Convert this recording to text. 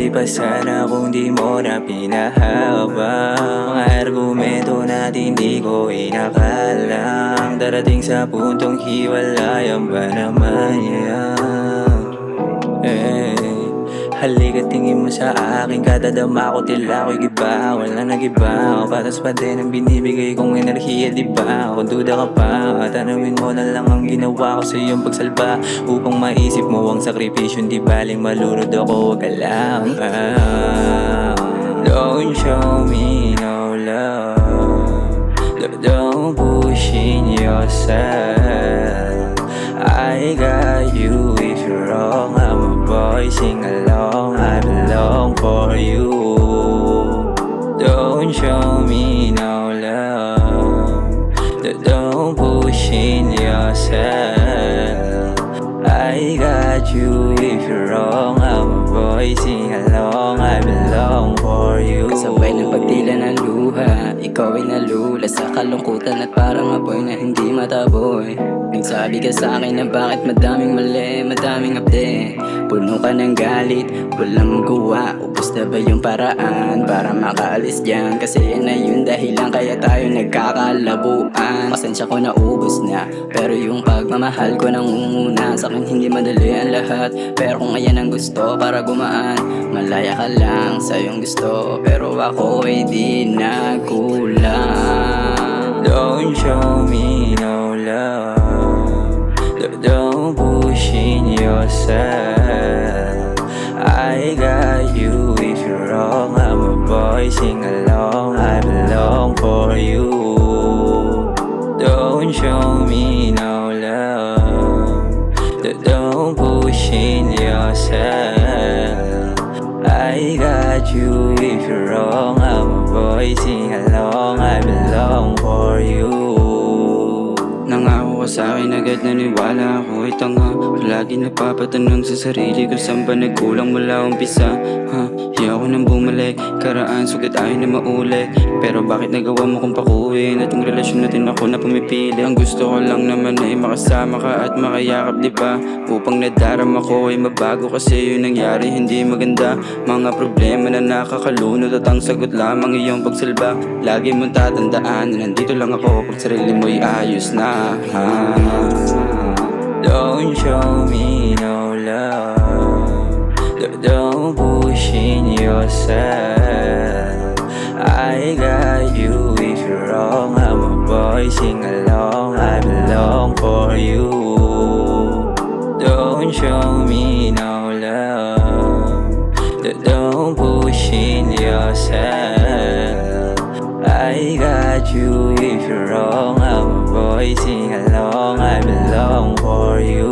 Di pa sana kung di mo na pinahaba. Mga argumento natin di ko inakalang darating sa puntong hiwalayan ba naman yan. Halika tingin mo sa akin, kadadama ko tila ako'y giba. Wala nag-iba, patas pa din ang binibigay kong enerhiya, diba? Kung duda ka pa, tanawin mo na lang ang ginawa ko sa iyong pagsalba. Upang maisip mo ang sakripisyon, di baling malunod ako, wag ka lang. Don't show me no love, don't push in yourself. I got you if you're wrong, I'm a boy, sing along, I belong for you. Don't show me no love, don't push in yourself. I got you if you're wrong, I'm a boy, sing along, I belong for you. Sabay ng pagtila ng luha, ikaw ay nalula sa kalungkutan at parang apoy na hindi mataboy. Nagsabi ka sa akin na bakit madaming mali, madaming update. Puno ka ng galit, walang magawa. Ubus na ba yung paraan para makaalis dyan? Kasi yan na yung dahilan kaya tayo nagkakalabuan. Pasensya ko na ubus na, pero yung pagmamahal ko nangunguna. Sa akin hindi madali ang lahat, pero kung ayan ang gusto para gumaan, malaya ka lang sa iyong gusto, pero ako ay di nagkulang. Don't show me no love, don't push in yourself. I got you if you're wrong, I'm a boy, sing along, I belong for you. Don't show me no love, don't push in yourself. I got you if you're wrong, I'm a boy, sing along, I belong for you. Nangako ka sa'kin, agad naniwala ako, tanga. Lagi napapatanong sa sarili ko, saan ba nagkulang mula umpisa? Di ako nang bumalik, karaan sugat ayaw na maulit. Pero bakit nagawa mo kong pakuin? At yung relasyon natin ako na pumipili. Ang gusto ko lang naman ay makasama ka at makayakap, diba? Upang nadarama ko ay mabago, kasi yung nangyari hindi maganda. Mga problema na nakakalunod at ang sagot lamang iyong pagsalba. Lagi mong tatandaan na nandito lang ako pag sarili mo'y ayos na. Don't show me no love, don't push in yourself. I got you if you're wrong, I'm a boy, sing along, I belong for you. Don't show me no love, don't push in yourself. I got you if you're wrong, I'm a boy, sing along, I belong for you.